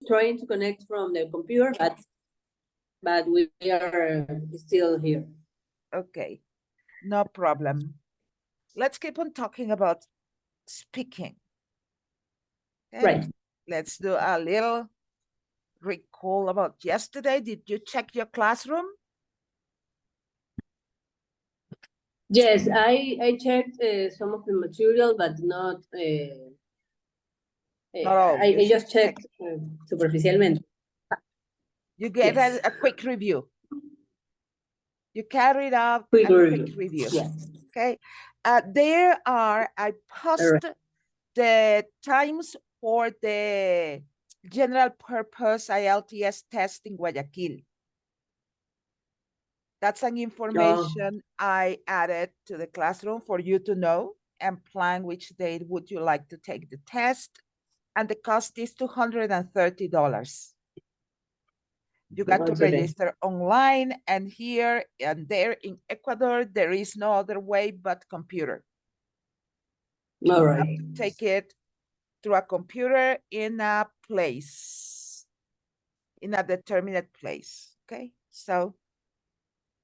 trying to connect from the computer, but we are still here. Okay, no problem. Let's keep on talking about speaking. Okay? Right. Let's do a little recall about yesterday. Did you check your classroom? Yes, I checked some of the material, but not. Not all. I just checked superficialmente. You get Yes. a quick review. You carried out Quick a review. quick review. Yes. Okay. There are, I post the times for the general purpose IELTS test in Guayaquil. That's an information I added to the classroom for you to know and plan which date would you like to take the test. And the cost is $230. You got to register online, and here and there in Ecuador, there is no other way but computer. All You right. have to take it through a computer in a place, in a determined place. Okay, so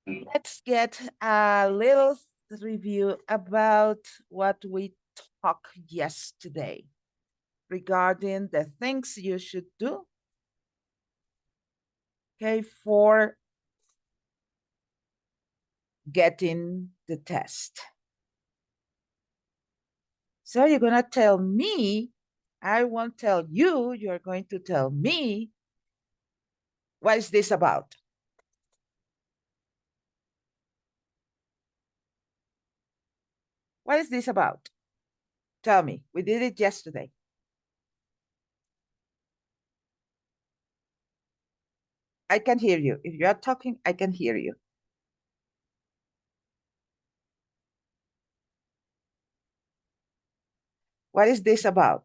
let's get a little review about what we talked yesterday regarding the things you should do, okay, for getting the test. So you're going to tell me, I won't tell you, you're going to tell me, what is this about? What is this about? Tell me. We did it yesterday. I can hear you. If you are talking, I can hear you. What is this about?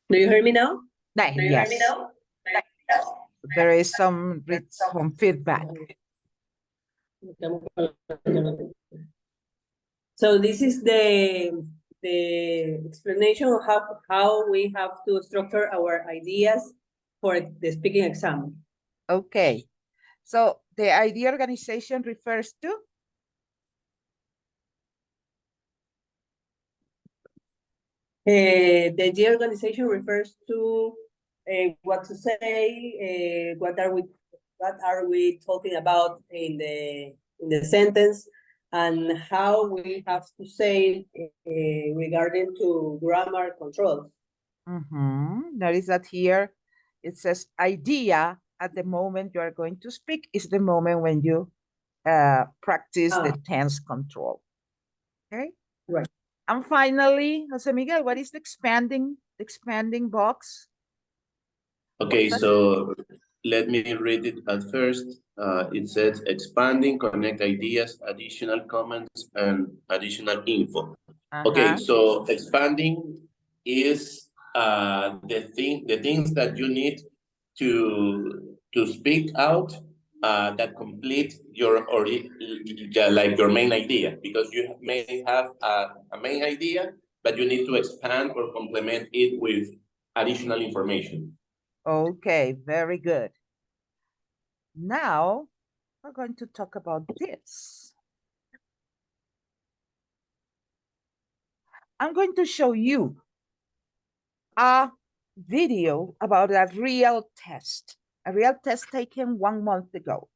Do you hear me now? Yes. There is some feedback. So this is the explanation of how we have to structure our ideas for the speaking exam. Okay. So the idea organization refers to? The idea organization refers to what to say, what are we talking about in the sentence, and how we have to say regarding to grammar controls. Notice that here it says idea at the moment you are going to speak is the moment when you practice the tense control. Okay. Right. And finally, Jose Miguel, what is the expanding box? Okay, so let me read it at first. It says expanding, connect ideas, additional comments, and additional info. Okay, so expanding is the things that you need to speak out that complete your like your main idea, because you may have a main idea, but you need to expand or complement it with additional information. Okay, very good. Now we're going to talk about this. I'm going to show you a video about a real test taken 1 month ago.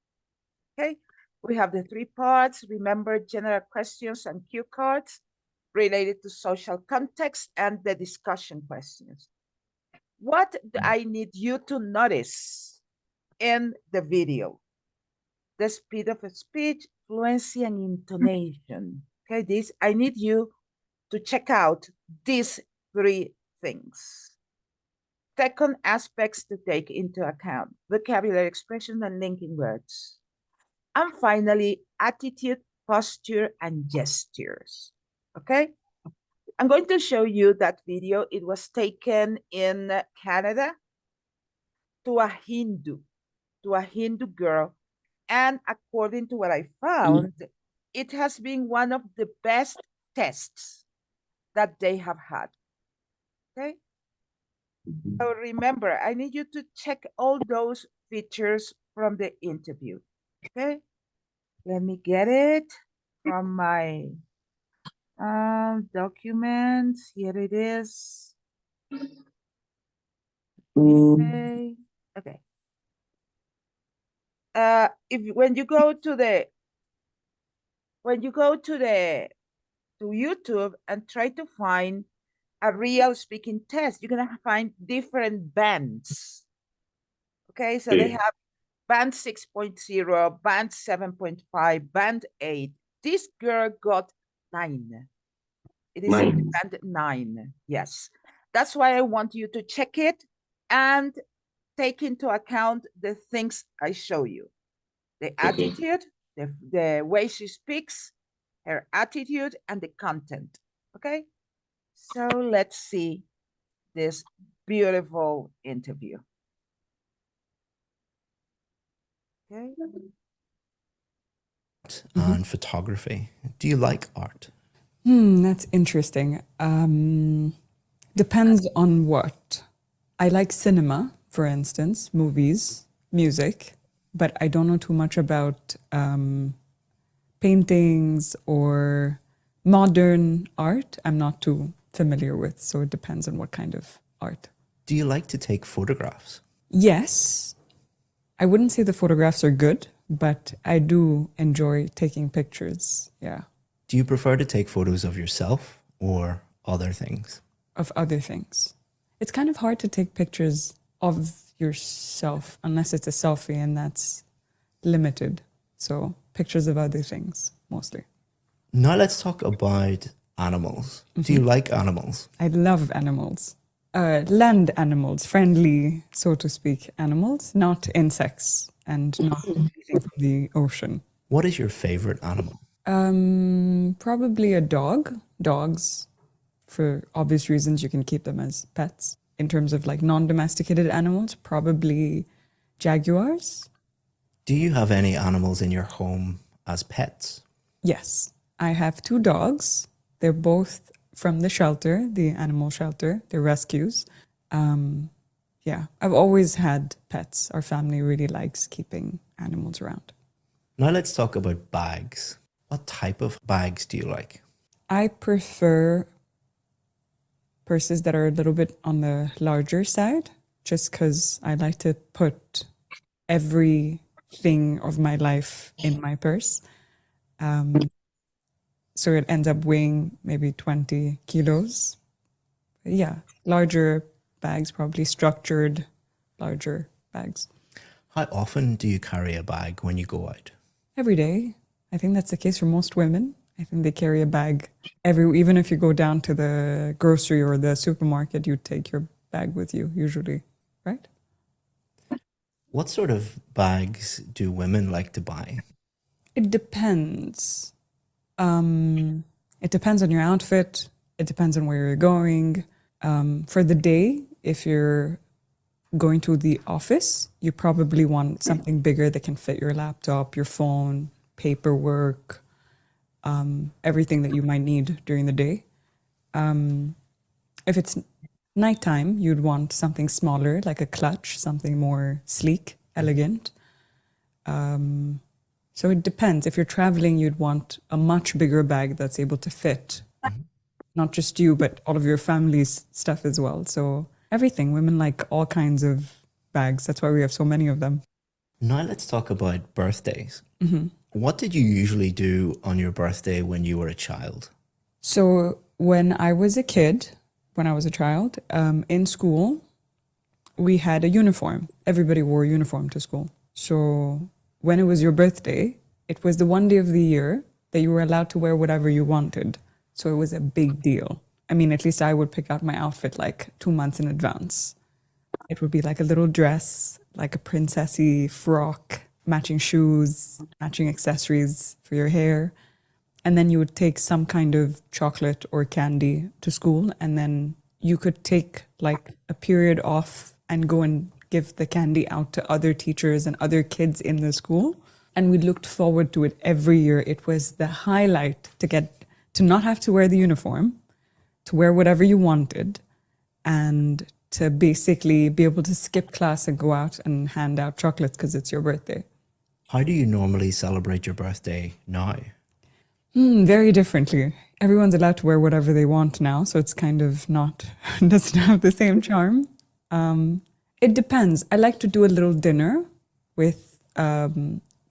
Okay, we have the 3 parts. Remember, general questions and cue cards related to social context and the discussion questions. What do I need you to notice in the video? the speed of speech, fluency, and intonation. Okay, this I need you to check out these three things. Second, aspects to take into account: vocabulary, expression, and linking words. And finally, attitude, posture, and gestures. Okay? I'm going to show you that video. It was taken in Canada to a Hindu girl. And according to what I found, it has been one of the best tests that they have had. Okay? So remember, I need you to check all those features from the interview. Okay? Let me get it from my documents. Here it is. Okay. Okay. If when you go to YouTube and try to find a real speaking test, you're gonna find different bands. Okay, so they have band 6.0, band 7.5, band 8. This girl got 9. It is Nine. band 9. Yes. That's why I want you to check it and take into account the things I show you. The attitude, the way she speaks, her attitude, and the content. Okay? So let's see this beautiful interview. Okay. And photography. Do you like art? That's interesting. Depends on what. I like cinema, for instance, movies, music, but I don't know too much about paintings or modern art. I'm not too familiar with, so it depends on what kind of art. Do you like to take photographs? Yes, I wouldn't say the photographs are good, but I do enjoy taking pictures, yeah, Do you prefer to take photos of yourself or other things? of other things. It's kind of hard to take pictures of yourself unless it's a selfie, and that's limited. So pictures of other things mostly. Now let's talk about animals. Do you like animals? I love animals. Land animals, friendly, so to speak, animals, not insects and not anything from the ocean. What is your favorite animal? Probably a dog. Dogs, for obvious reasons, you can keep them as pets. In terms of like non-domesticated animals, probably jaguars. Do you have any animals in your home as pets? Yes, I have 2 dogs. They're both from the shelter, the animal shelter. They're rescues. Yeah, I've always had pets. Our family really likes keeping animals around. Now let's talk about bags. What type of bags do you like? I prefer purses that are a little bit on the larger side, just because I like to put everything of my life in my purse. So it ends up weighing maybe 20 kilos. Yeah, larger bags, probably structured, larger bags. How often do you carry a bag when you go out? Every day. I think that's the case for most women. I think they carry a bag even if you go down to the grocery or the supermarket, you take your bag with you usually, right? What sort of bags do women like to buy? It depends. It depends on your outfit. It depends on where you're going. For the day, if you're going to the office, you probably want something bigger that can fit your laptop, your phone, paperwork, everything that you might need during the day. If it's nighttime, you'd want something smaller, like a clutch, something more sleek, elegant. So it depends. If you're traveling, you'd want a much bigger bag that's able to fit not just you, but all of your family's stuff as well. So everything. Women like all kinds of bags. That's why we have so many of them. Now let's talk about birthdays. What did you usually do on your birthday when you were a child? So when I was a kid, when I was a child, in school, we had a uniform. Everybody wore a uniform to school. So when it was your birthday, it was the one day of the year that you were allowed to wear whatever you wanted. So it was a big deal. I mean, at least I would pick out my outfit like 2 months in advance. It would be like a little dress, like a princessy frock, matching shoes, matching accessories for your hair. And then you would take some kind of chocolate or candy to school. And then you could take like a period off and go and give the candy out to other teachers and other kids in the school. And we looked forward to it every year. It was the highlight to not have to wear the uniform, to wear whatever you wanted, and to basically be able to skip class and go out and hand out chocolates because it's your birthday. How do you normally celebrate your birthday now? Very differently. Everyone's allowed to wear whatever they want now, so it's kind of not, doesn't have the same charm. It depends. I like to do a little dinner with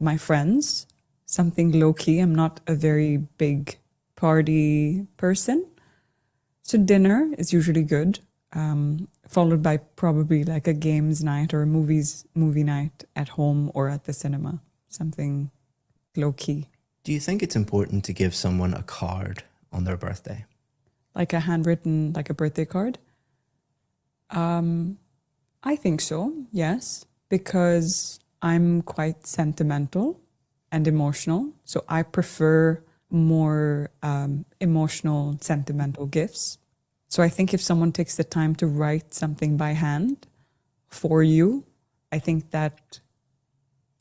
my friends, something low key. I'm not a very big party person. So dinner is usually good, followed by probably like a games night or a movie night at home or at the cinema, something low key. Do you think it's important to give someone a card on their birthday? Like a handwritten, like a birthday card? I think so, yes, because I'm quite sentimental and emotional. So I prefer more emotional, sentimental gifts. So I think if someone takes the time to write something by hand for you, I think that,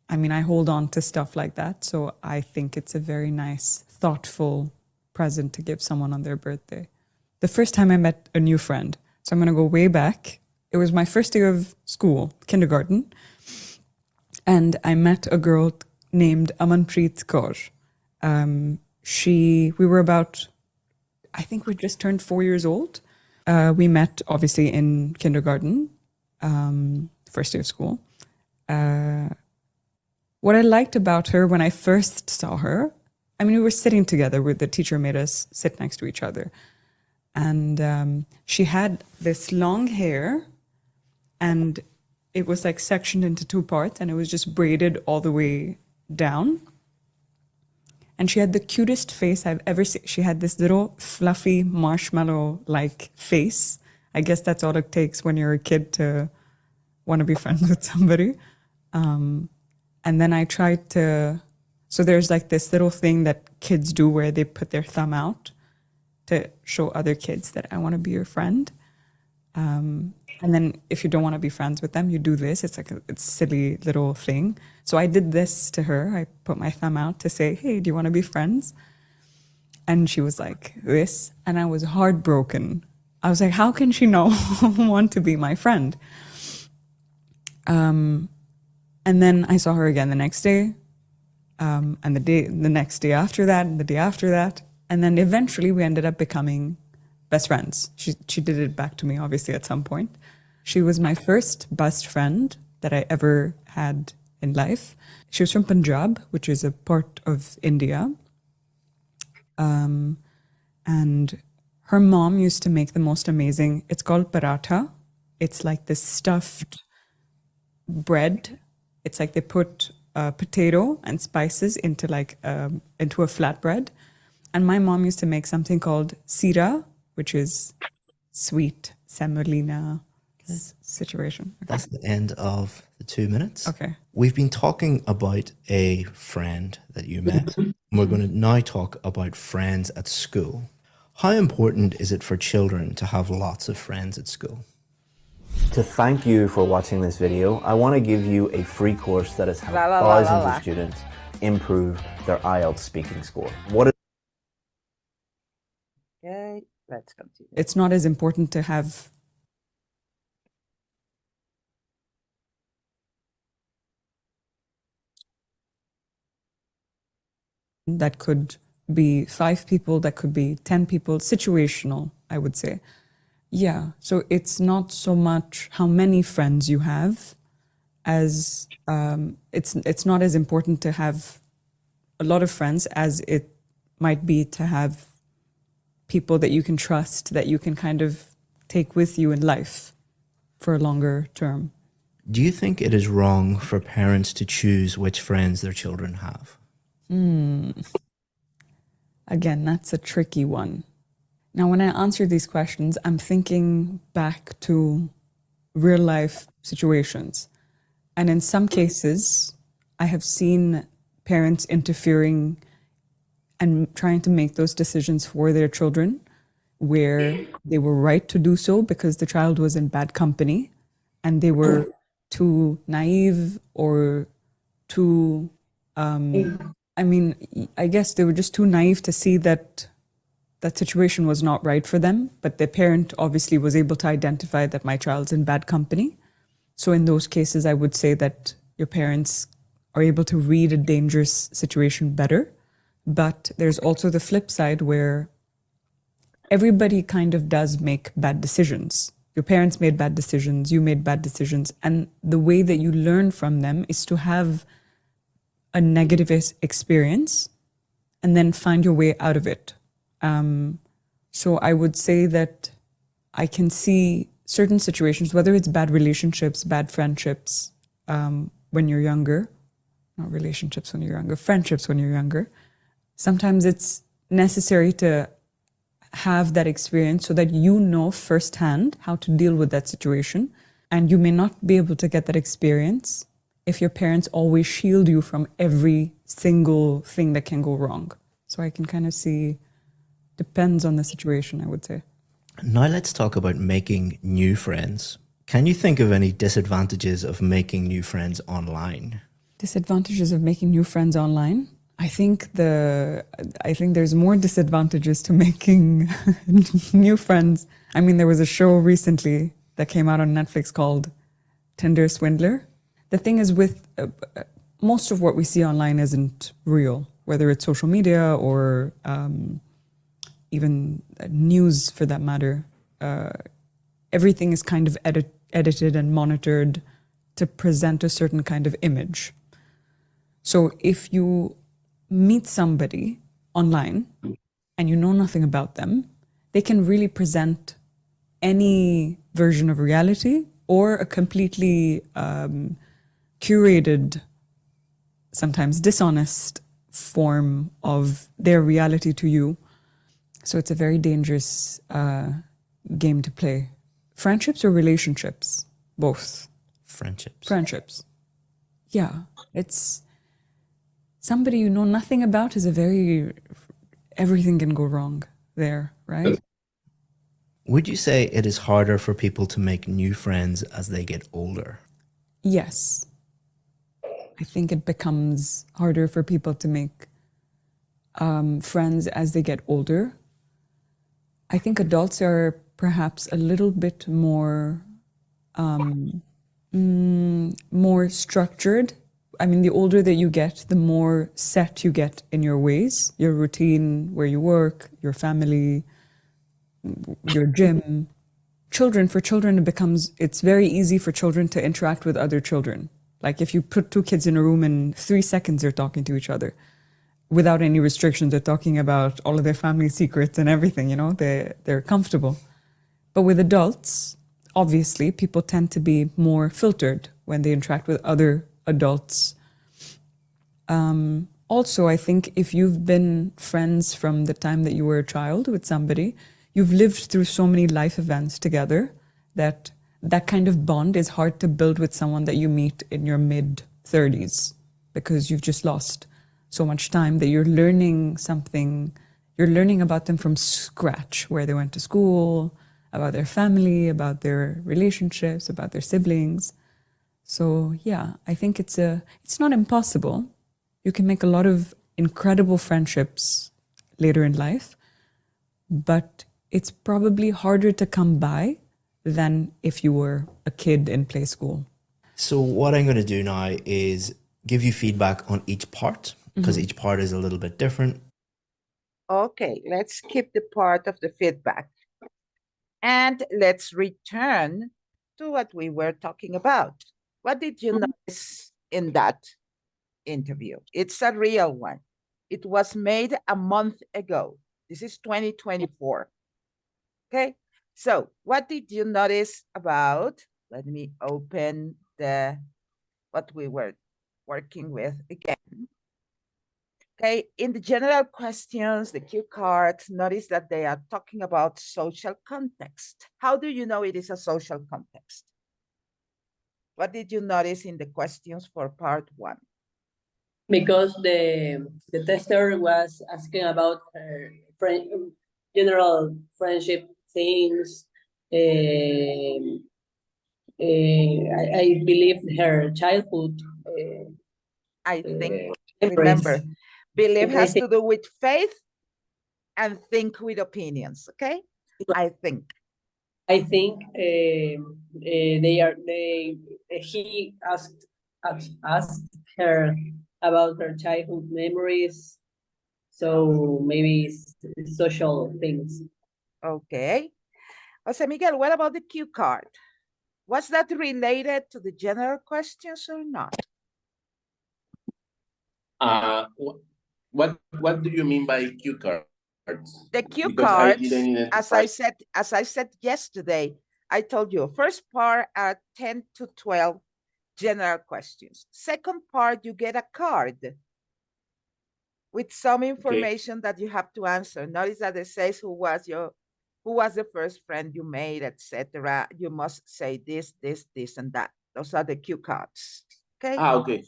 I mean, I hold on to stuff like that. So I think it's a very nice, thoughtful present to give someone on their birthday. The first time I met a new friend, so I'm going to go way back. It was my first day of school, kindergarten. And I met a girl named Amanpreet Kaur. We were about, I think we just turned 4 years old. We met obviously in kindergarten, first day of school. What I liked about her when I first saw her, I mean, we were sitting together where the teacher made us sit next to each other. And she had this long hair and it was like sectioned into 2 parts and it was just braided all the way down. And she had the cutest face I've ever seen. She had this little fluffy marshmallow-like face. I guess that's all it takes when you're a kid to want to be friends with somebody. And then I tried to, so there's like this little thing that kids do where they put their thumb out to show other kids that I want to be your friend. And then if you don't want to be friends with them, you do this. It's like it's a silly little thing. So I did this to her. I put my thumb out to say, hey, do you want to be friends? And she was like, this. And I was heartbroken. I was like, how can she not want to be my friend? And then I saw her again the next day, and the next day after that, and the day after that. And then eventually we ended up becoming best friends. She did it back to me, obviously, at some point. She was my first best friend that I ever had in life. She was from Punjab, which is a part of India. And her mom used to make the most amazing, it's called paratha. It's like this stuffed bread. It's like they put potato and spices into a flatbread. And my mom used to make something called sira, which is sweet semolina situation. Okay. That's the end of the 2 minutes. Okay. We've been talking about a friend that you met. And we're going to now talk about friends at school. How important is it for children to have lots of friends at school? To thank you for watching this video, I want to give you a free course that has helped thousands of students improve their Ielts speaking score. Okay, let's continue. It's not as important to have that could be 5 people, that could be 10 people, situational, I would say. Yeah, so it's not so much how many friends you have as it's not as important to have a lot of friends as it might be to have people that you can trust, that you can kind of take with you in life for a longer term. Do you think it is wrong for parents to choose which friends their children have? Again, that's a tricky one. Now, when I answer these questions, I'm thinking back to real life situations. And in some cases, I have seen parents interfering and trying to make those decisions for their children where they were right to do so because the child was in bad company and they were too naive or too, I guess they were just too naive to see that that situation was not right for them. But the parent obviously was able to identify that my child's in bad company. So in those cases, I would say that your parents are able to read a dangerous situation better. But there's also the flip side where everybody kind of does make bad decisions. Your parents made bad decisions, you made bad decisions. And the way that you learn from them is to have a negative experience and then find your way out of it. So I would say that I can see certain situations, whether it's bad relationships, bad friendships when you're younger, not relationships when you're younger, friendships when you're younger. Sometimes it's necessary to have that experience so that you know firsthand how to deal with that situation. And you may not be able to get that experience if your parents always shield you from every single thing that can go wrong. So I can kind of see, depends on the situation, I would say. Now let's talk about making new friends. Can you think of any disadvantages of making new friends online? Disadvantages of making new friends online? I think there's more disadvantages to making new friends. I mean, there was a show recently that came out on Netflix called Tinder Swindler. The thing is with most of what we see online isn't real, whether it's social media or even news for that matter. Everything is kind of edited and monitored to present a certain kind of image. So if you meet somebody online and you know nothing about them, they can really present any version of reality or a completely curated, sometimes dishonest form of their reality to you. So it's a very dangerous game to play. Friendships or relationships? Both. Friendships. Yeah, it's somebody you know nothing about is everything can go wrong there, right? Would you say it is harder for people to make new friends as they get older? Yes. I think it becomes harder for people to make friends as they get older. I think adults are perhaps a little bit more more structured. I mean, the older that you get, the more set you get in your ways, your routine, where you work, your family, your gym. For children, it's very easy for children to interact with other children. Like if you put two kids in a room in 3 seconds, they're talking to each other without any restrictions. They're talking about all of their family secrets and everything, they're comfortable. But with adults, obviously, people tend to be more filtered when they interact with other adults. Also, I think if you've been friends from the time that you were a child with somebody, you've lived through so many life events together that kind of bond is hard to build with someone that you meet in your mid-30s because you've just lost so much time that you're learning about them from scratch, where they went to school, about their family, about their relationships, about their siblings. So yeah, I think it's not impossible. You can make a lot of incredible friendships later in life, but it's probably harder to come by than if you were a kid in play school. So what I'm going to do now is give you feedback on each part, because each part is a little bit different. Okay, let's skip the part of the feedback. And let's return to what we were talking about. What did you notice in that interview? It's a real one. It was made a month ago. This is 2024. Okay, so what did you notice about, let me open what we were working with again. Okay, in the general questions, the cue cards, notice that they are talking about social context. How do you know it is a social context? What did you notice in the questions for part 1? Because the tester was asking about her general friendship things. I believe her childhood. I think, memories. remember, believe I has think- to do with faith and think with opinions, okay? I think. I think he asked her about her childhood memories, so maybe it's social things. Okay. Jose Miguel, what about the cue card? Was that related to the general questions or not? What do you mean by cue cards? The cue Because I cards, didn't as I said yesterday, I told you first part are 10 to 12 general questions. Second part, you get a card with some information that you have to answer. Notice that it says who was the first friend you made, etc. You must say this, and that. Those are the cue cards. Okay. Okay.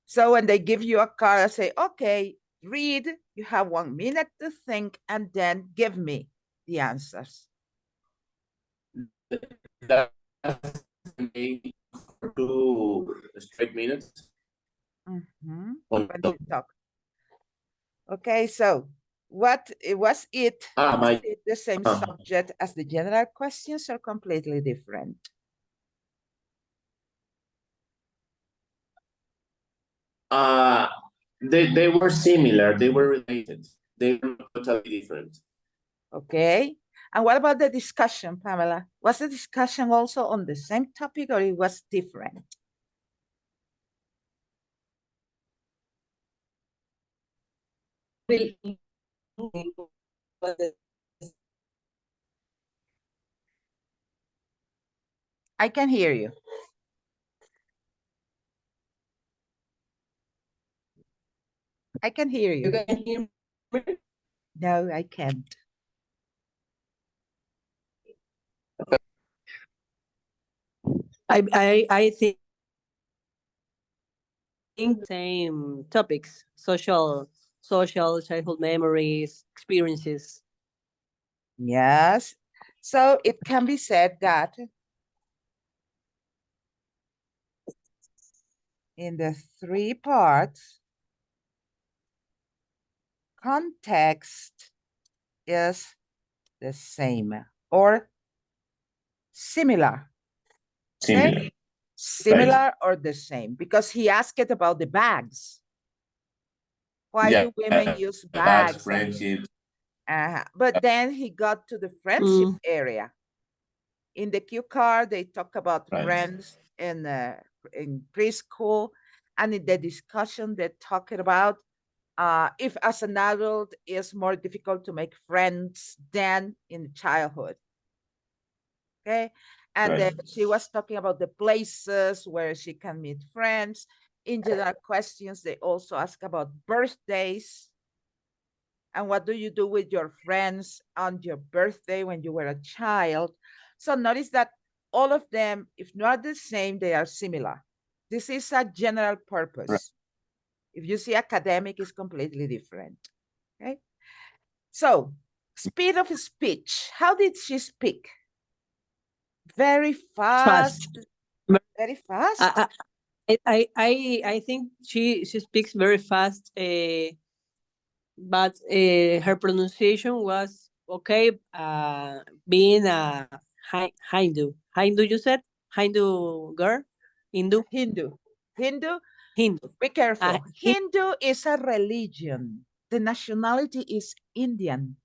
So when they give you a card, I say, okay, read. You have 1 minute to think, and then give me the answers. That's 2 straight minutes. Mm-hmm. On When top. you talk. Okay, so was it the same subject as the general questions or completely different? They were similar. They were related. They were totally different. Okay. And what about the discussion, Pamela? Was the discussion also on the same topic or it was different? I can hear you. I can hear you. You can hear me? No, I can't. I think same topics, social childhood memories, experiences. Yes. So it can be said that in the 3 parts, context is the same or similar. Similar. Okay? Similar or the same, because he asked it about the bags. Why do women use bags? Friendship. But then he got to the friendship area. In the cue card, they talk about friends in preschool, and in the discussion, they're talking about if as an adult it's more difficult to make friends than in childhood. Okay. And then she was talking about the places where she can meet friends. In general questions, they also ask about birthdays. And what do you do with your friends on your birthday when you were a child? So notice that all of them, if not the same, they are similar. This is a general purpose. If you see academic, it's completely different. Okay. So speed of speech. How did she speak? Very fast. Very fast. I think she speaks very fast, but her pronunciation was okay. Being a Hindu, you said Hindu girl, Hindu. Be careful. Hindu is a religion. The nationality is Indian.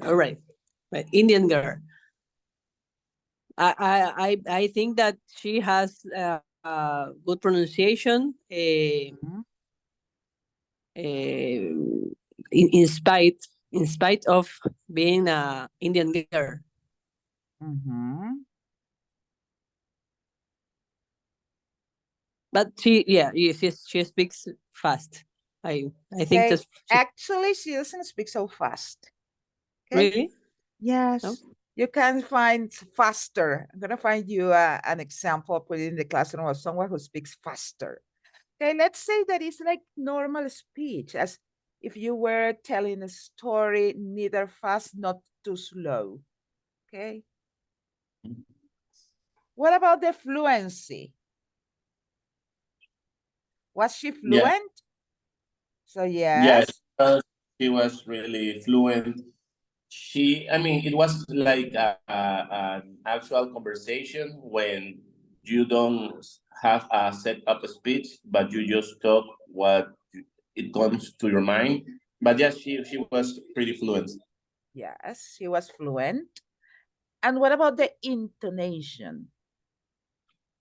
All right, Indian girl. I think that she has good pronunciation. In spite of being a Indian girl. But she speaks fast. I think Okay. that's Actually, she doesn't speak so fast. Okay. really. Yes. No? You can find faster. I'm gonna find you an example, put it in the classroom of someone who speaks faster. Okay, let's say that it's like normal speech, as if you were telling a story, neither fast, not too slow. Okay. What about the fluency? Was she Yeah. fluent? So Yes, yes. she was really fluent. I mean, it was like an actual conversation when you don't have a set up speech, but you just talk what it comes to your mind. But yes, she was pretty fluent. Yes, she was fluent. And what about the intonation?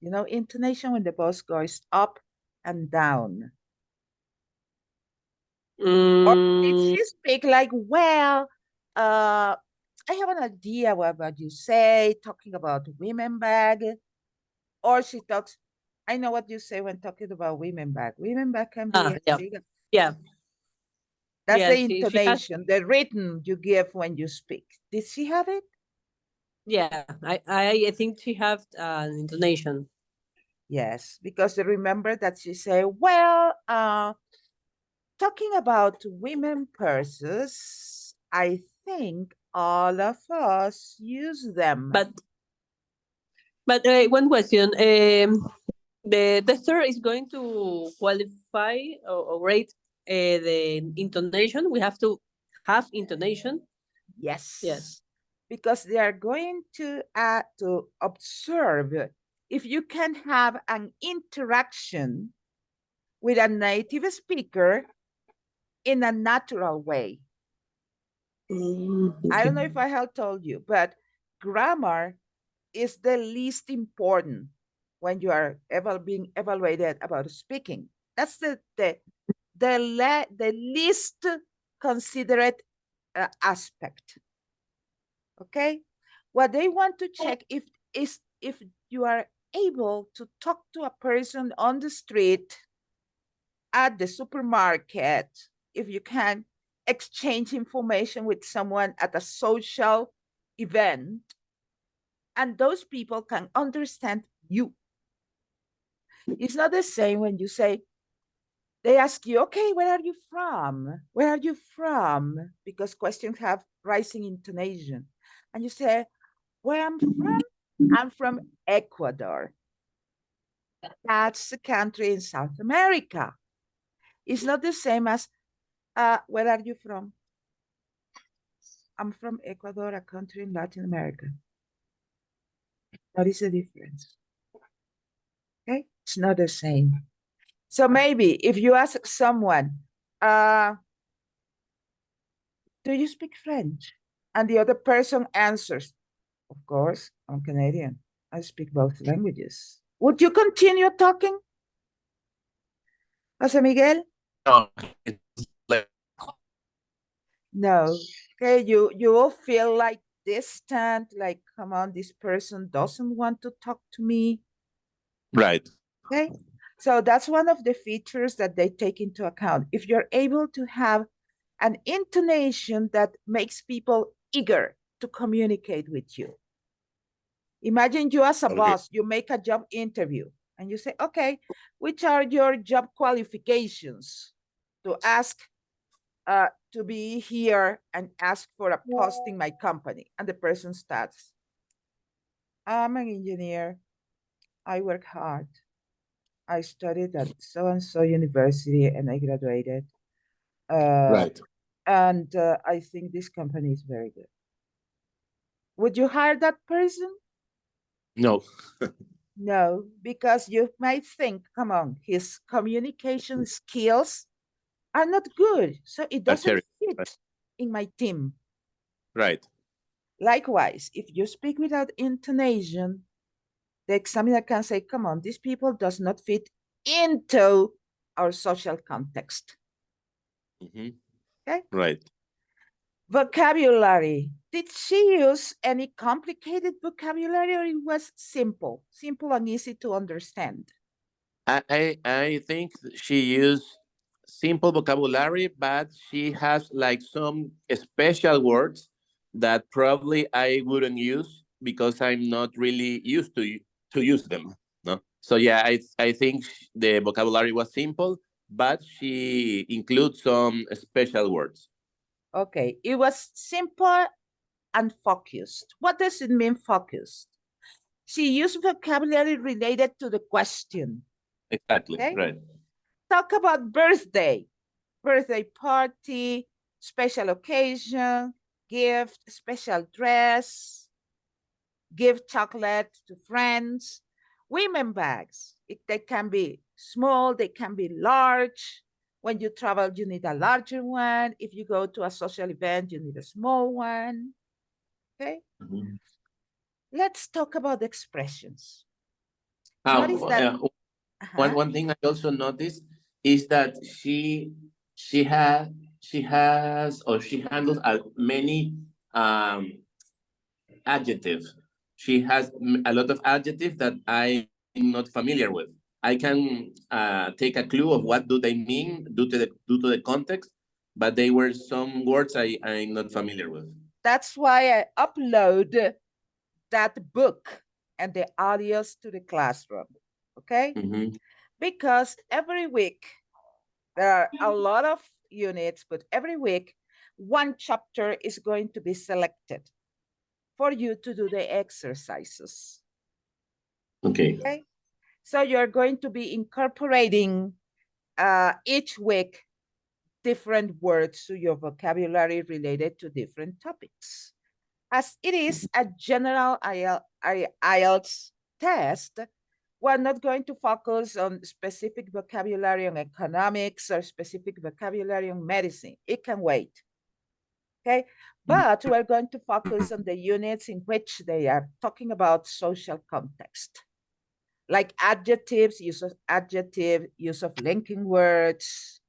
You know, intonation when the voice goes up and down. Or did Mm, she speak like, well, I have an idea what you say, talking about women bag. Or she talks, I know what you say when talking about women bag. Women bag can be, yeah. that's Yeah, the she has. intonation, the rhythm you give when you speak. Did she have it? Yeah, I think she have an intonation. Yes, because remember that she said, well, talking about women purses, I think all of us use them. But one question. The tester is going to qualify or rate the intonation. We have to have intonation. Yes. Yes. Because they are going to observe if you can have an interaction with a native speaker in a natural way. I don't know if I have told you, but grammar is the least important when you are being evaluated about speaking. That's the least considerate aspect. Okay, what they want to check is if you are able to talk to a person on the street, at the supermarket, if you can exchange information with someone at a social event, and those people can understand you. It's not the same when you say, they ask you, okay, where are you from? Where are you from? Because questions have rising intonation. And you say, where I'm from Ecuador. That's a country in South America. It's not the same as, where are you from? I'm from Ecuador, a country in Latin America. What is the difference? Okay, it's not the same. So maybe if you ask someone, do you speak French? And the other person answers, of course, I'm Canadian. I speak both languages. Would you continue talking? Jose Miguel? No, it's like No. Okay, you will feel like distant, like, come on, this person doesn't want to talk to me. right. Okay, so that's one of the features that they take into account. If you're able to have an intonation that makes people eager to communicate with you. Imagine you as a boss, you make a job interview and you say, okay, which are your job qualifications to ask to be here and ask for a post in my company? And the person starts, I'm an engineer. I work hard. I studied at so-and-so university and I graduated. Right. And I think this company is very good. Would you hire that person? No. No, because you might think, come on, his communication skills are not good. So it doesn't fit in my team. Right. Likewise, if you speak without intonation, the examiner can say, come on, these people does not fit into our social context. Okay. Right. Vocabulary. Did she use any complicated vocabulary or it was simple and easy to understand? I think she used simple vocabulary, but she has like some special words that probably I wouldn't use because I'm not really used to use them. No, so yeah, I think the vocabulary was simple, but she includes some special words. Okay, it was simple and focused. What does it mean, focused? She used vocabulary related to the question. Exactly, Okay? right. Talk about birthday, birthday party, special occasion, gift, special dress, give chocolate to friends, women bags. They can be small, they can be large. When you travel, you need a larger one. If you go to a social event, you need a small one. Okay? Mhm. Let's talk about expressions. Um, Notice that. uh, one thing I also noticed is that she has or she handles many um adjectives. She has a lot of adjectives that I'm not familiar with. I can take a clue of what do they mean due to the context, but they were some words I'm not familiar with. That's why I upload that book and the audios to the classroom. Okay? Mm-hmm. Because every week there are a lot of units, but every week one chapter is going to be selected for you to do the exercises. Okay. Okay? So you're going to be incorporating each week different words to your vocabulary related to different topics. As it is a general IELTS test, we're not going to focus on specific vocabulary on economics or specific vocabulary on medicine. It can wait. Okay, but we're going to focus on the units in which they are talking about social context, like adjectives, use of linking words,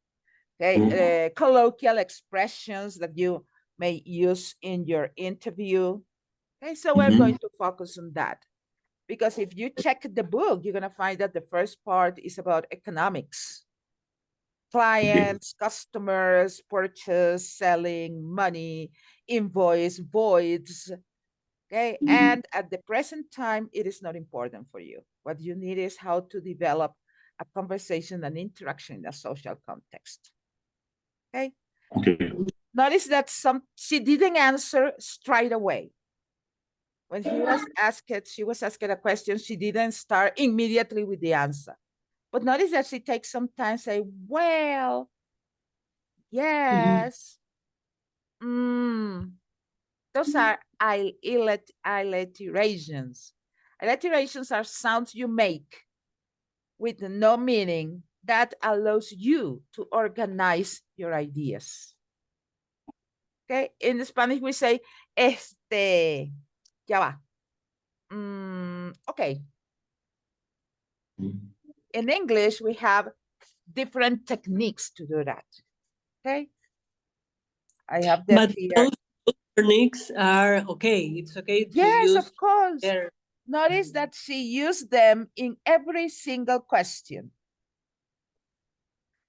okay, colloquial expressions that you may use in your interview. Okay, so we're going to focus on that. Because if you check the book, you're going to find that the first part is about economics. Clients, customers, purchase, selling, money, invoice, voids. Okay, and at the present time, it is not important for you. What you need is how to develop a conversation and interaction in a social context. Okay. Okay. Notice that she didn't answer straight away. When she was asked a question, she didn't start immediately with the answer. But notice that she takes some time, say, well, yes. Those are alliterations. Alliterations are sounds you make with no meaning that allows you to organize your ideas. Okay, in Spanish we say, ya va. Okay. In English, we have different techniques to do that. Okay. I have them here. Those techniques are okay. It's okay to use. Yes, of course. Notice that she used them in every single question.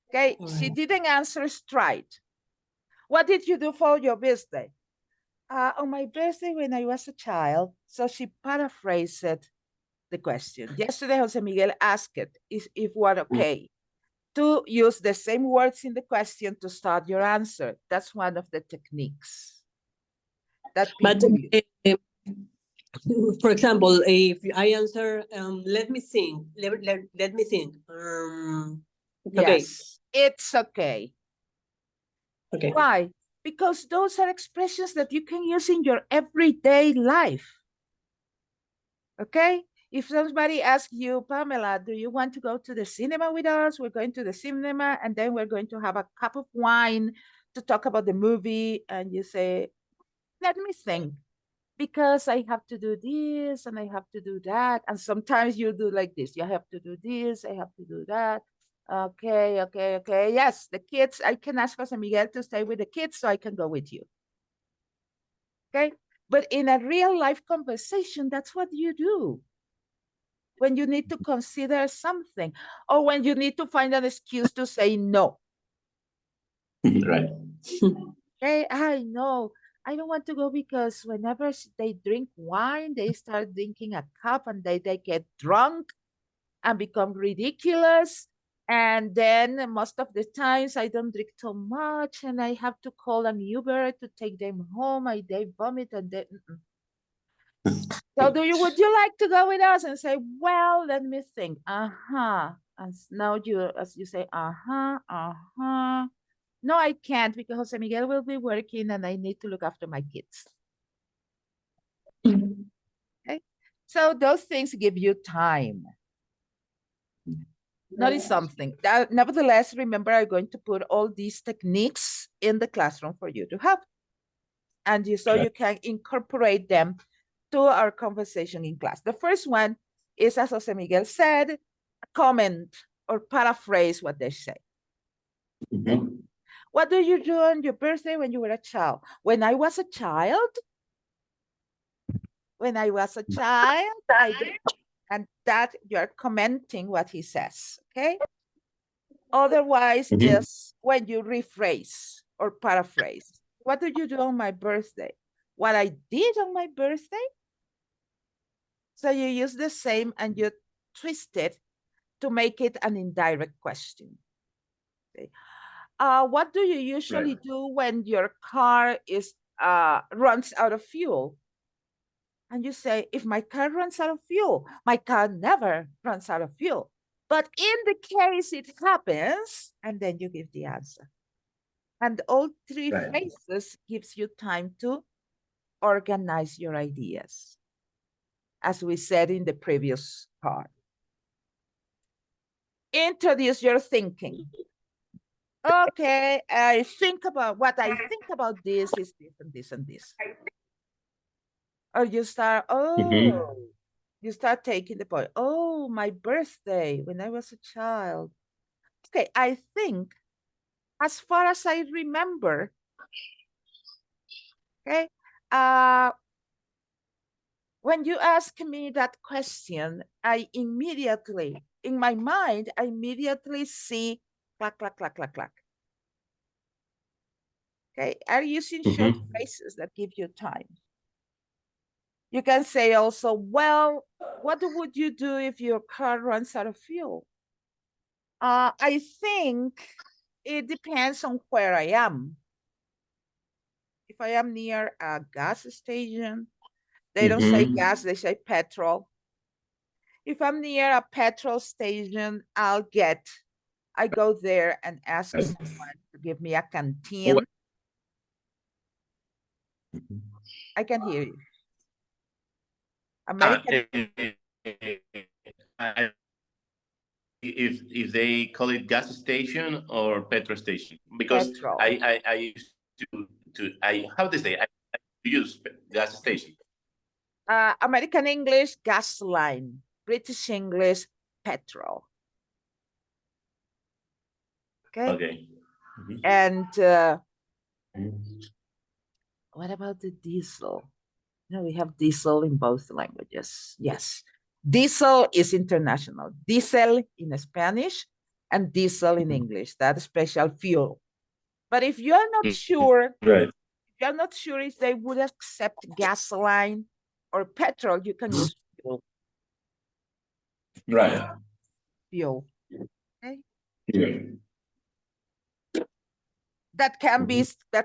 Okay, she didn't answer straight. What did you do for your birthday? On my birthday when I was a child. So she paraphrased the question. Yesterday, Jose Miguel asked it if we're okay to use the same words in the question to start your answer. That's one of the techniques that people use. For example, if I answer, let me think. Let me think. Yes, it's okay. Okay. Why? Because those are expressions that you can use in your everyday life. Okay? If somebody asks you, Pamela, do you want to go to the cinema with us? We're going to the cinema and then we're going to have a cup of wine to talk about the movie. And you say, let me think, because I have to do this and I have to do that. And sometimes you do like this. You have to do this, I have to do that. Okay. Yes, the kids, I can ask Jose Miguel to stay with the kids so I can go with you. Okay? But in a real life conversation, that's what you do. when you need to consider something, or when you need to find an excuse to say no. Right. Okay, I know. I don't want to go because whenever they drink wine, they start drinking a cup and they get drunk and become ridiculous. And then most of the times I don't drink so much and I have to call an Uber to take them home. They vomit and then. So would you like to go with us? And say, well, let me think. And now as you say, no, I can't because Jose Miguel will be working and I need to look after my kids. Okay. So those things give you time. Notice something. Nevertheless, remember, I'm going to put all these techniques in the classroom for you to have. And so you can incorporate them to our conversation in class. The first one is, as Jose Miguel said, comment or paraphrase what they say. What do you do on your birthday when you were a child? When I was a child, I did. And that you're commenting what he says, okay? Otherwise, just when you rephrase or paraphrase, what did you do on my birthday? What I did on my birthday? So you use the same and you twist it to make it an indirect question. Okay. What do you usually do when your car runs out of fuel? And you say, if my car runs out of fuel, my car never runs out of fuel. But in the case it happens, and then you give the answer. And all three phrases gives you time to organize your ideas, as we said in the previous part. Introduce your thinking. Okay, I think about this is this and this and this. Or you start, you start taking the point. Oh, my birthday when I was a child. Okay, I think as far as I remember, okay, when you ask me that question, in my mind, I immediately see clack, clack, clack, clack, clack. Okay, are using short phrases that give you time. You can say also, well, what would you do if your car runs out of fuel? I think it depends on where I am. If I am near a gas station, they don't say gas, they say petrol. If I'm near a petrol station, I go there and ask someone to give me a canteen. I can hear you. American. If they call it gas station or petrol station, because Petrol. I used how to say I use gas station. American English, gas line. British English, petrol. Okay. Okay. And what about the diesel? No, we have diesel in both languages. Yes. Diesel is international. Diesel in Spanish and diesel in English, that special fuel. But if you're not sure, if they would accept gasoline or petrol, you can use fuel. Right. Fuel. Okay. Yeah. That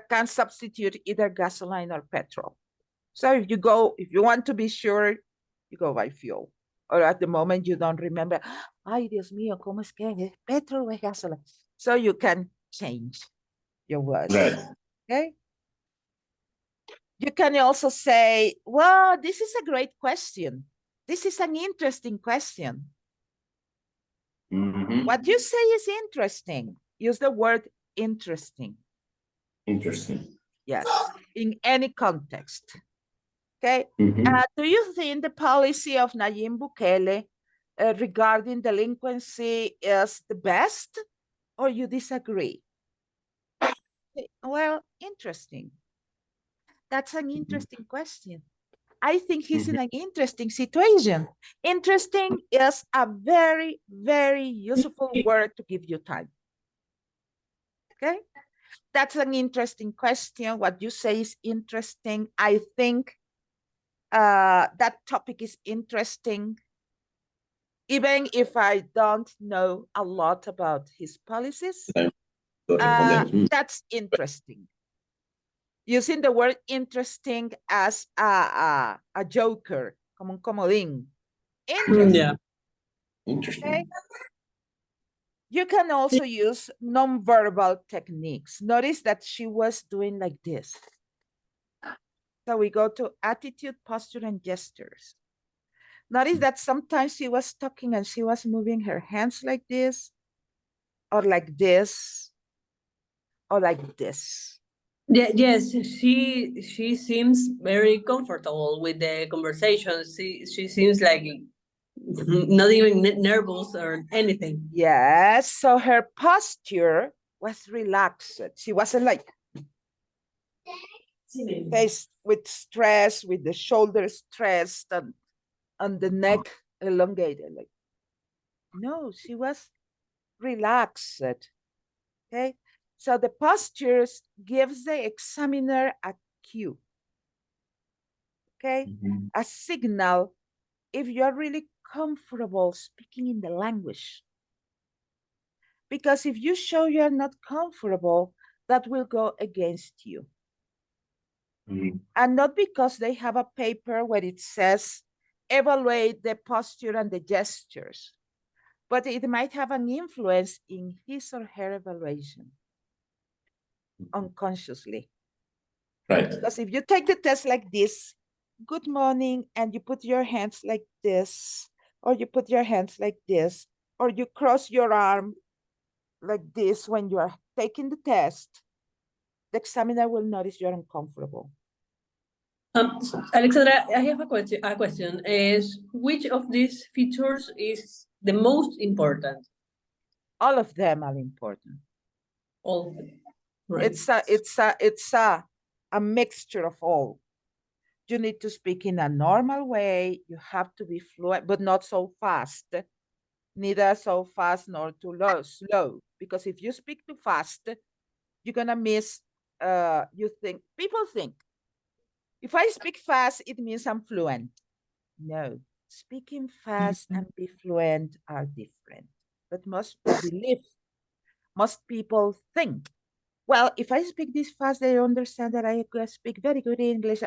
can substitute either gasoline or petrol. So if you want to be sure, you go by fuel. Or at the moment you don't remember, ay, Dios mío, ¿cómo es que es petrol o gasoline? So you can change your words. Right. Okay. You can also say, well, this is a great question. This is an interesting question. What you say is interesting. Use the word interesting. Interesting. Yes, in any context. Okay. Do you think the policy of Nayib Bukele regarding delinquency is the best, or you disagree? Well, interesting. That's an interesting question. I think he's in an interesting situation. Interesting is a very, very useful word to give you time. Okay? That's an interesting question. What you say is interesting. I think that topic is interesting, even if I don't know a lot about his policies. That's interesting. Using the word interesting as a joker, como un comodín. Interesting. Yeah. Interesting. Okay? You can also use nonverbal techniques. Notice that she was doing like this. So we go to attitude, posture, and gestures. Notice that sometimes she was talking and she was moving her hands like this, or like this, or like this. Yeah, yes, she seems very comfortable with the conversation. She seems like not even nervous or anything. Yes, so her posture was relaxed. She wasn't like face with stress, with the shoulders stressed and the neck elongated. Like, no, she was relaxed. Okay, so the postures gives the examiner a cue. Okay, a signal if you're really comfortable speaking in the language. Because if you show you're not comfortable, that will go against you. And not because they have a paper where it says evaluate the posture and the gestures, but it might have an influence in his or her evaluation unconsciously. Right. Because if you take the test like this, good morning, and you put your hands like this, or you put your hands like this, or you cross your arm like this when you are taking the test, the examiner will notice you're uncomfortable. Alexandra, I have a question. Is which of these features is the most important? All of them are important. All of them. Right. It's a mixture of all. You need to speak in a normal way. You have to be fluent, but not so fast. Neither so fast nor too slow. Because if you speak too fast, you're gonna miss. People think if I speak fast, it means I'm fluent. No, speaking fast and be fluent are different. But most people think, well, if I speak this fast, they understand that I speak very good English.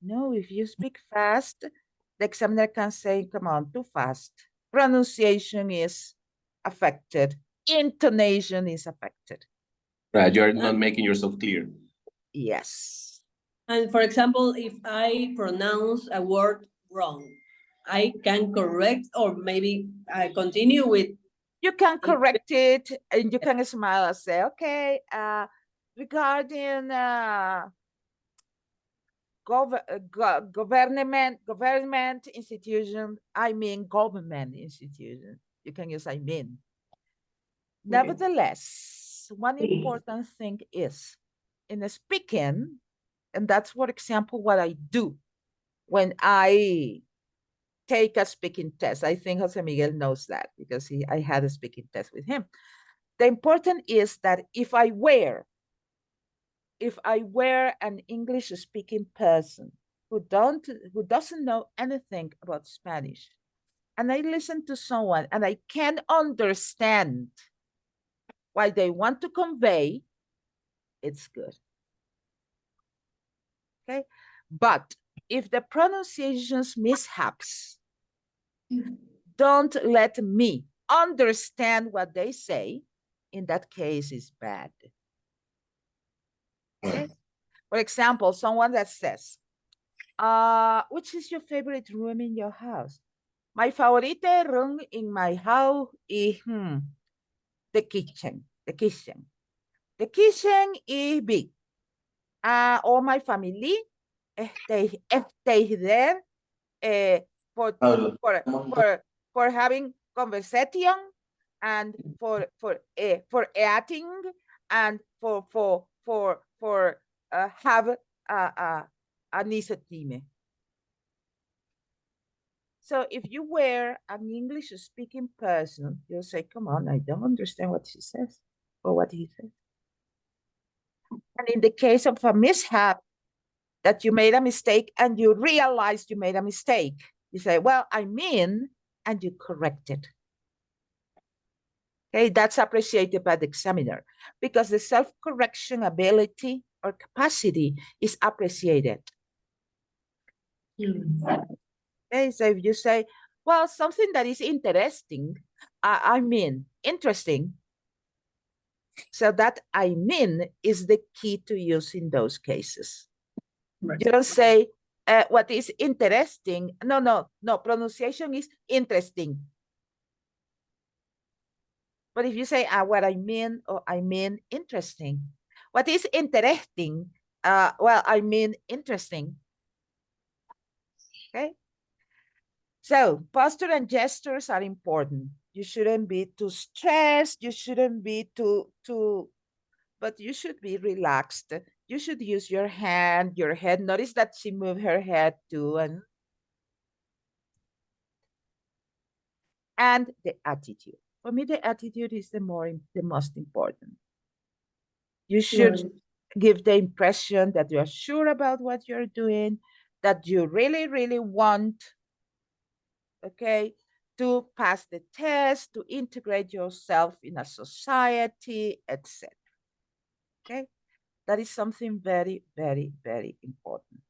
No, if you speak fast, the examiner can say, come on, too fast. Pronunciation is affected. Intonation is affected. Right, you're not making yourself clear. Yes. And for example, if I pronounce a word wrong, I can correct or maybe I continue with. You can correct it and you can smile and say, okay, regarding government institution, I mean government institution. You can use I mean. Nevertheless, one important thing is in speaking, and that's, for example, what I do when I take a speaking test. I think Jose Miguel knows that because I had a speaking test with him. The important is that if I were an English speaking person who doesn't know anything about Spanish, and I listen to someone and I can understand what they want to convey, it's good. Okay, but if the pronunciations mishaps don't let me understand what they say, in that case is bad. Okay? For example, someone that says, which is your favorite room in your house? My favorite room in my house is the kitchen. The kitchen is big. All my family stay there for having conversation and for eating and for have a initiative. So if you were an English speaking person, you'll say, come on, I don't understand what she says or what he says. And in the case of a mishap, that you made a mistake and you realized you made a mistake, you say, well, I mean, and you correct it. Okay, that's appreciated by the examiner because the self-correction ability or capacity is appreciated. Okay, so if you say, well, something that is interesting, I mean, interesting. So that I mean is the key to use in those cases. Right. You don't say what is interesting. No, pronunciation is interesting. But if you say what I mean, or I mean interesting. What is interesting? Well, I mean interesting. Okay. So posture and gestures are important. You shouldn't be too stressed. You shouldn't be too, but you should be relaxed. You should use your hand, your head. Notice that she moved her head too. And the attitude. For me, the attitude is the most important. You should give the impression that you're sure about what you're doing, that you really, really want, okay, to pass the test, to integrate yourself in a society, etc. Okay, that is something very, very, very important.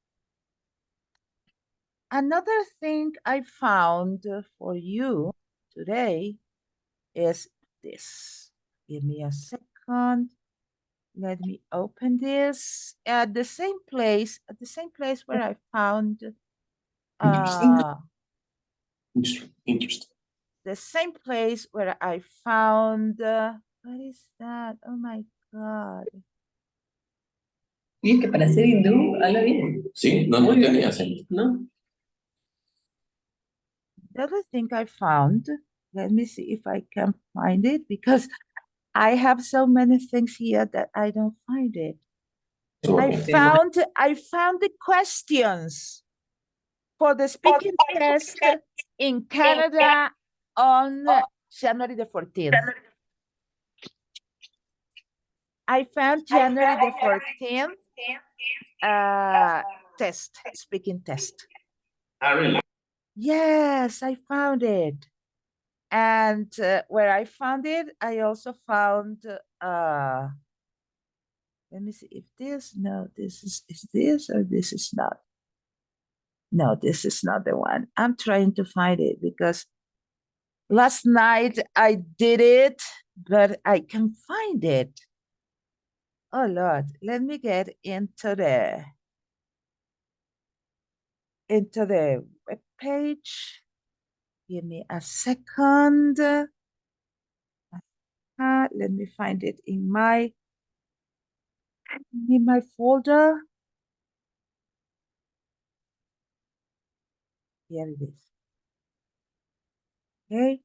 Another thing I found for you today is this. Give me a second. Let me open this at the same place where I found Interesting. The same place where I found what is that? Oh my God. Y es que para ser hindú, habla bien. Sí, no tenía acento. ¿No? The other thing I found, let me see if I can find it because I have so many things here that I don't find it. I found the questions for the speaking test in Canada on January the 14th. I found January the 14th speaking test. Really? Yes, I found it. And where I found it, I also found, let me see if this is this or this is not. No, this is not the one. I'm trying to find it because last night I did it, but I can find it. Oh Lord, let me get into the web page. Give me a second. Let me find it in my folder. Here it is. Okay.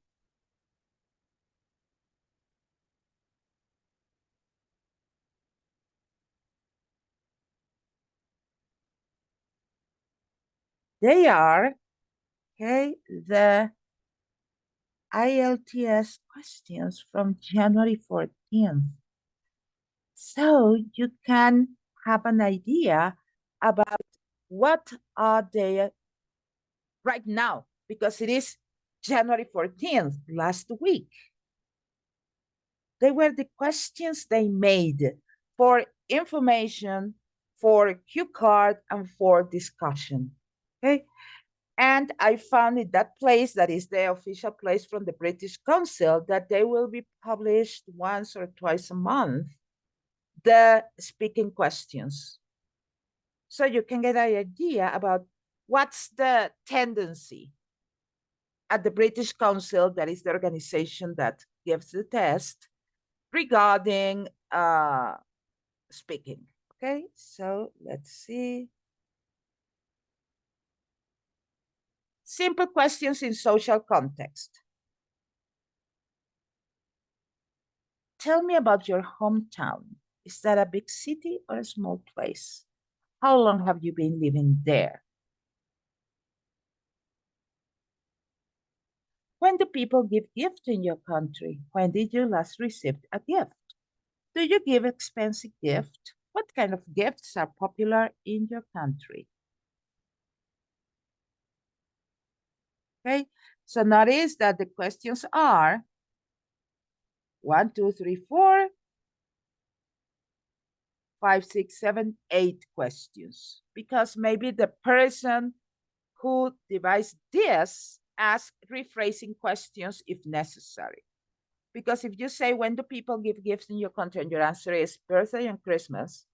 They are, okay, the Ielts questions from January 14th. So you can have an idea about what are they right now, because it is January 14th, last week. They were the questions they made for information, for cue card, and for discussion. Okay. And I found in that place, that is the official place from the British Council, that they will be published once or twice a month, the speaking questions. So you can get an idea about what's the tendency at the British Council, that is the organization that gives the test, regarding speaking. Okay, so let's see. Simple questions in social context. Tell me about your hometown. Is that a big city or a small place? How long have you been living there? When do people give gifts in your country? When did you last receive a gift? Do you give expensive gifts? What kind of gifts are popular in your country? Okay, so notice that the questions are 1, 2, 3, 4, 5, 6, 7, 8 questions. Because maybe the person who devised this asks rephrasing questions if necessary. Because if you say, when do people give gifts in your country? And your answer is birthday and Christmas,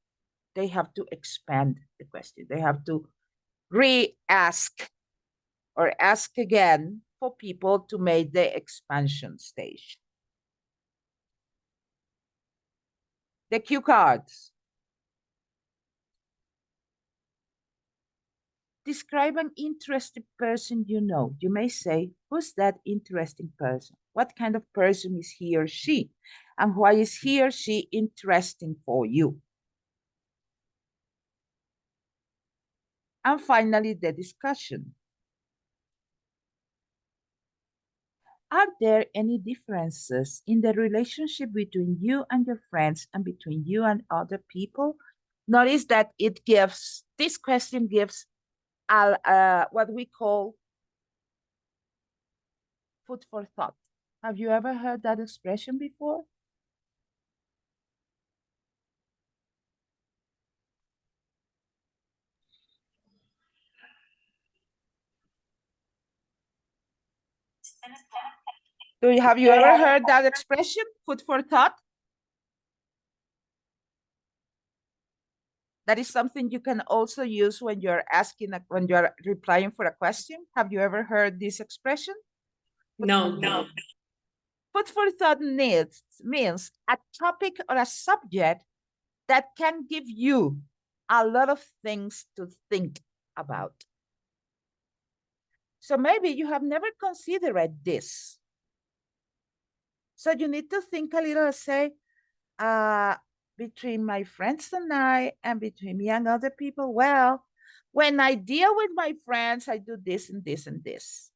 they have to expand the question. They have to re-ask or ask again for people to make the expansion stage. The cue cards. Describe an interesting person you know. You may say, who's that interesting person? What kind of person is he or she? And why is he or she interesting for you? And finally, the discussion. Are there any differences in the relationship between you and your friends and between you and other people? Notice that it gives, this question gives what we call food for thought. Have you ever heard that expression before? Have you ever heard that expression, food for thought? That is something you can also use when you're asking, when you're replying for a question. Have you ever heard this expression? No. Food for thought means a topic or a subject that can give you a lot of things to think about. So maybe you have never considered this. So you need to think a little and say, between my friends and I, and between me and other people, well, when I deal with my friends, I do this and this and this.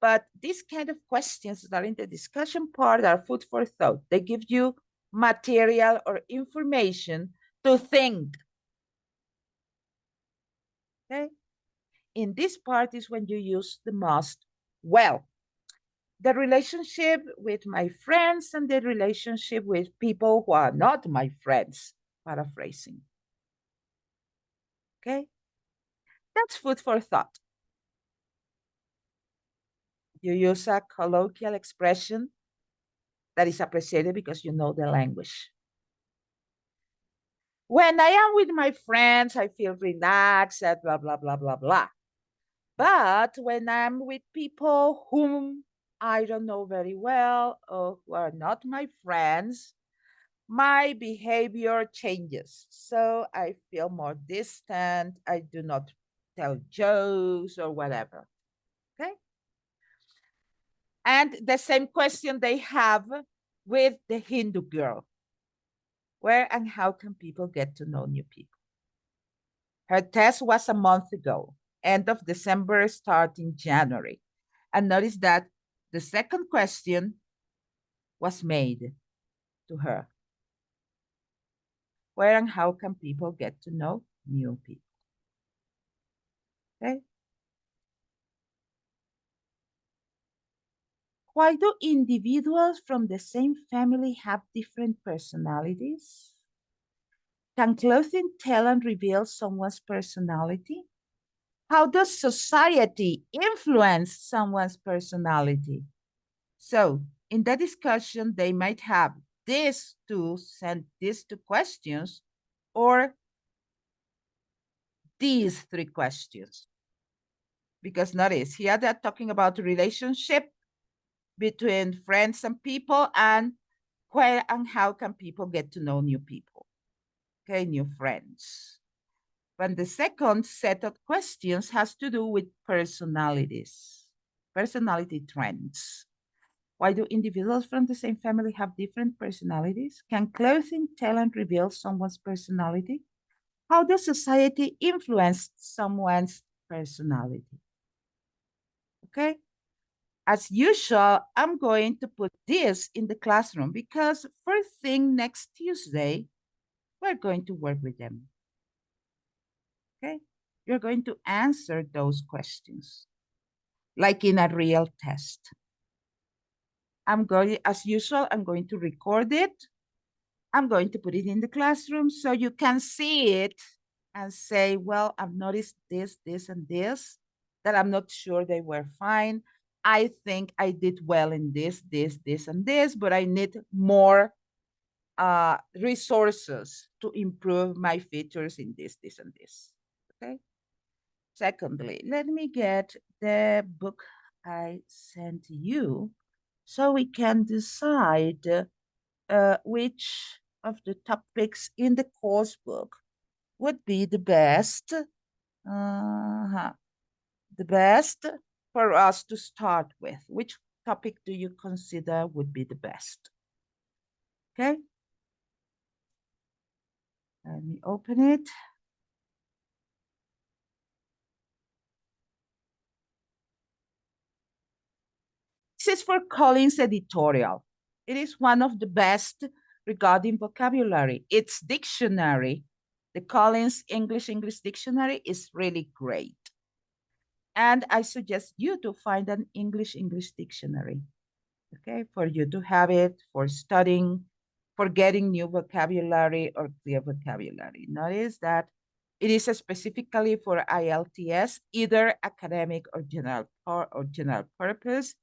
But these kind of questions that are in the discussion part are food for thought. They give you material or information to think. Okay? In this part is when you use the most well. The relationship with my friends and the relationship with people who are not my friends, paraphrasing. Okay? That's food for thought. You use a colloquial expression that is appreciated because you know the language. When I am with my friends, I feel relaxed, blah, blah, blah, blah, blah. But when I'm with people whom I don't know very well or who are not my friends, my behavior changes. So I feel more distant. I do not tell jokes or whatever. Okay? And the same question they have with the Hindu girl. Where and how can people get to know new people? Her test was a month ago, end of December, starting January. And notice that the second question was made to her. Where and how can people get to know new people? Okay. Why do individuals from the same family have different personalities? Can clothing tell and reveal someone's personality? How does society influence someone's personality? So in the discussion, they might have these two questions or these three questions. Because notice here they're talking about relationship between friends and people and where and how can people get to know new people, okay, new friends. But the second set of questions has to do with personalities, personality trends. Why do individuals from the same family have different personalities? Can clothing tell and reveal someone's personality? How does society influence someone's personality? Okay? As usual, I'm going to put this in the classroom because first thing next Tuesday, we're going to work with them. Okay? You're going to answer those questions like in a real test. As usual, I'm going to record it. I'm going to put it in the classroom so you can see it and say, well, I've noticed this, this, and this, that I'm not sure they were fine. I think I did well in this, this, this, and this, but I need more resources to improve my features in this, this, and this. Okay. Secondly, let me get the book I sent you so we can decide which of the topics in the course book would be the best for us to start with. Which topic do you consider would be the best? Okay. Let me open it. This is for Collins editorial. It is one of the best regarding vocabulary. Its dictionary, the Collins English Dictionary, is really great. And I suggest you to find an English dictionary, okay, for you to have it for studying, for getting new vocabulary or clear vocabulary. Notice that it is specifically for IELTS, either academic or general purpose.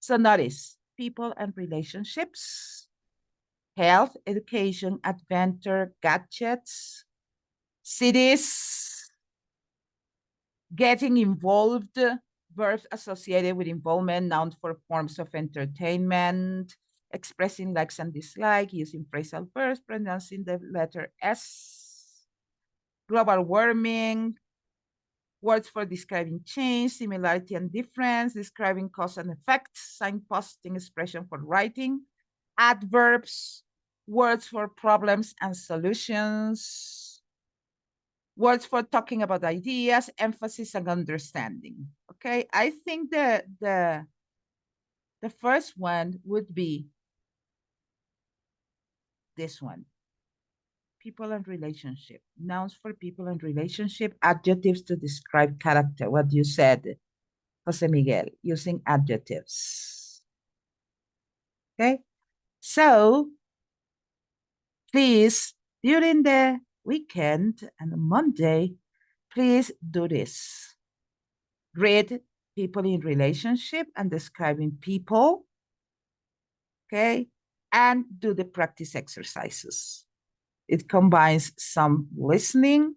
So notice people and relationships, health, education, adventure, gadgets, cities, getting involved, verbs associated with involvement, nouns for forms of entertainment, expressing likes and dislikes, using phrasal verbs, pronouncing the letter S, global warming, words for describing change, similarity and difference, describing cause and effect, signposting expression for writing, adverbs, words for problems and solutions, words for talking about ideas, emphasis and understanding. Okay, I think the first one would be this one. People and relationship, nouns for people and relationship, adjectives to describe character, what you said, Jose Miguel, using adjectives. Okay, so please, during the weekend and Monday, please do this. Read people in relationship and describing people, okay, and do the practice exercises. It combines some listening,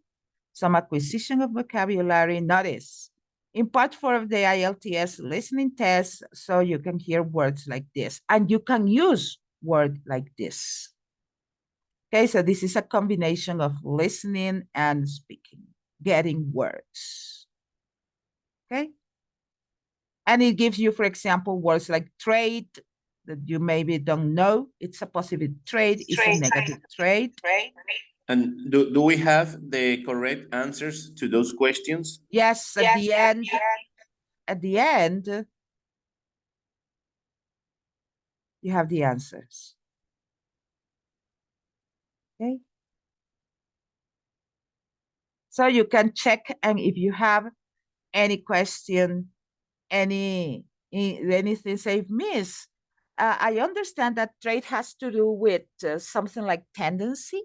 some acquisition of vocabulary. Notice, in part 4 of the IELTS listening test, so you can hear words like this, and you can use words like this. Okay, so this is a combination of listening and speaking, getting words. Okay, and it gives you, for example, words like trait that you maybe don't know. It's a positive trait, it's a negative trait. And do we have the correct answers to those questions? Yes, at the end, you have the answers. Okay. So you can check, and if you have any question, anything say, Miss, I understand that trait has to do with something like tendency.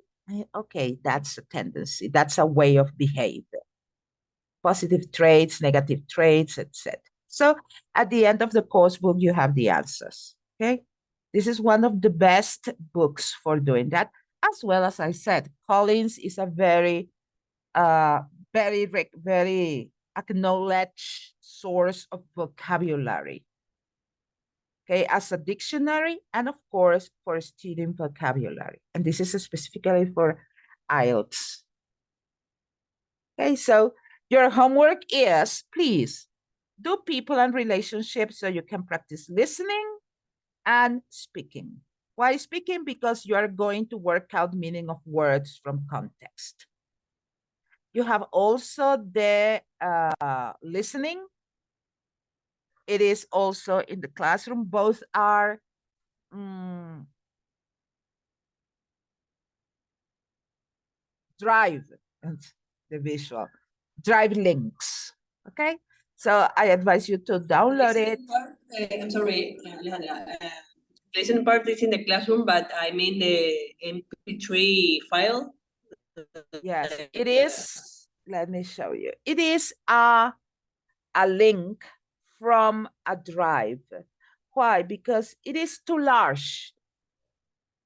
Okay, that's a tendency. That's a way of behavior. Positive traits, negative traits, etc. So at the end of the course book, you have the answers. Okay, this is one of the best books for doing that. As well as I said, Collins is a very acknowledged source of vocabulary. Okay, as a dictionary and of course for student vocabulary. And this is specifically for IELTS. Okay, so your homework is, please, do people and relationships so you can practice listening and speaking. Why speaking? Because you are going to work out meaning of words from context. You have also the listening. it is also in the classroom. Both are Drive and the visual Drive links. Okay, so I advise you to download it. I'm sorry, Alejandra. Listening part is in the classroom, but I mean the MP3 file. Yes, it is. Let me show you. It is a link from a drive. Why? Because it is too large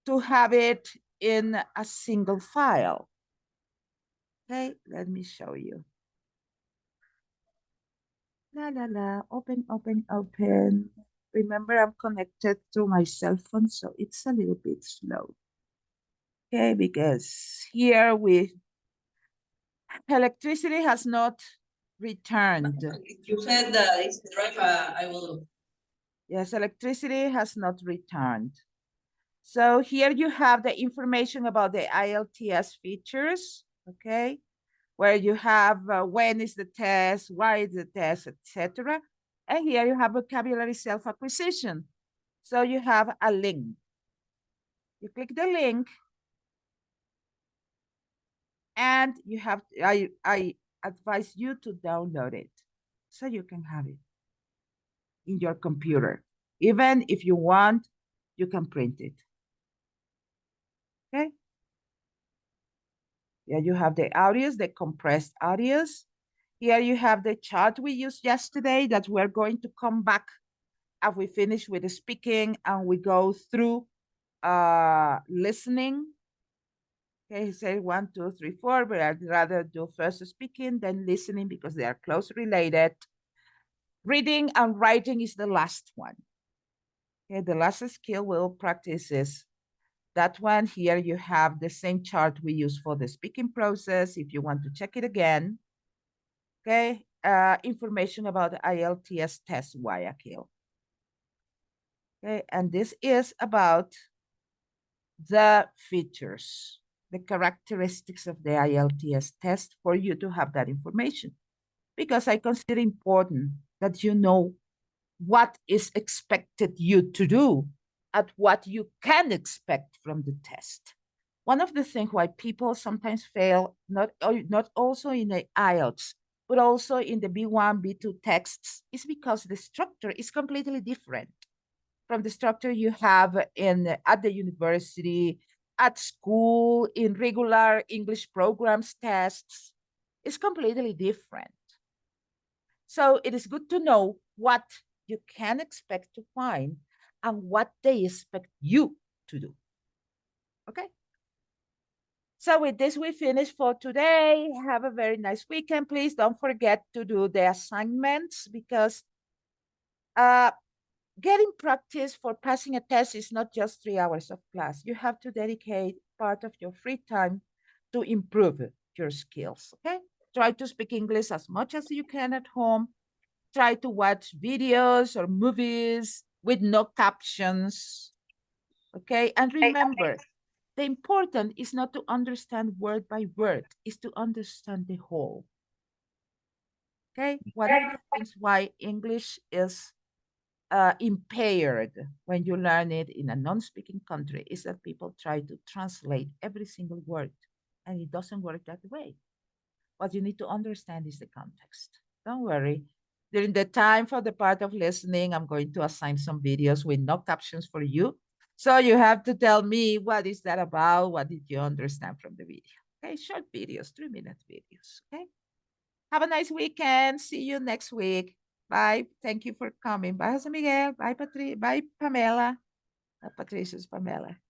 to have it in a single file. Okay, let me show you. La la la, open, open, open. Remember, I'm connected to my cell phone, so it's a little bit slow. Okay, because here electricity has not returned. You said that it's the drive, I will. Yes, electricity has not returned. So here you have the information about the IELTS features, okay? Where you have when is the test, why is the test, etc. And here you have vocabulary self-acquisition. So you have a link. You click the link and you have, I advise you to download it so you can have it in your computer. Even if you want, you can print it. Okay. Yeah, you have the audios, the compressed audios. Here you have the chart we used yesterday that we're going to come back as we finish with the speaking and we go through listening. Okay, he said 1, 2, 3, 4, but I'd rather do first speaking, then listening because they are closely related. Reading and writing is the last one. Okay, the last skill we'll practice is that one. Here you have the same chart we use for the speaking process if you want to check it again. Okay, information about the IELTS test Guayaquil. Okay, and this is about the features, the characteristics of the IELTS test for you to have that information. Because I consider important that you know what is expected you to do and what you can expect from the test. One of the things why people sometimes fail, not also in the IELTS, but also in the B1, B2 texts, is because the structure is completely different from the structure you have at the university, at school, in regular English programs tests. It's completely different. So it is good to know what you can expect to find and what they expect you to do. Okay? So with this, we finish for today. Have a very nice weekend. Please don't forget to do the assignments because getting practice for passing a test is not just 3 hours of class. You have to dedicate part of your free time to improve your skills, okay? Try to speak English as much as you can at home. Try to watch videos or movies with no captions, okay? And remember, the important is not to understand word by word, is to understand the whole. Okay? One of the things why English is impaired when you learn it in a non-speaking country is that people try to translate every single word, and it doesn't work that way. What you need to understand is the context. Don't worry. During the time for the part of listening, I'm going to assign some videos with no captions for you. So you have to tell me what is that about? What did you understand from the video? Okay, short videos, 3-minute videos, okay? Have a nice weekend. See you next week. Bye. Thank you for coming. Bye, Jose Miguel. Bye, Bye, Pamela. Patricia's Pamela.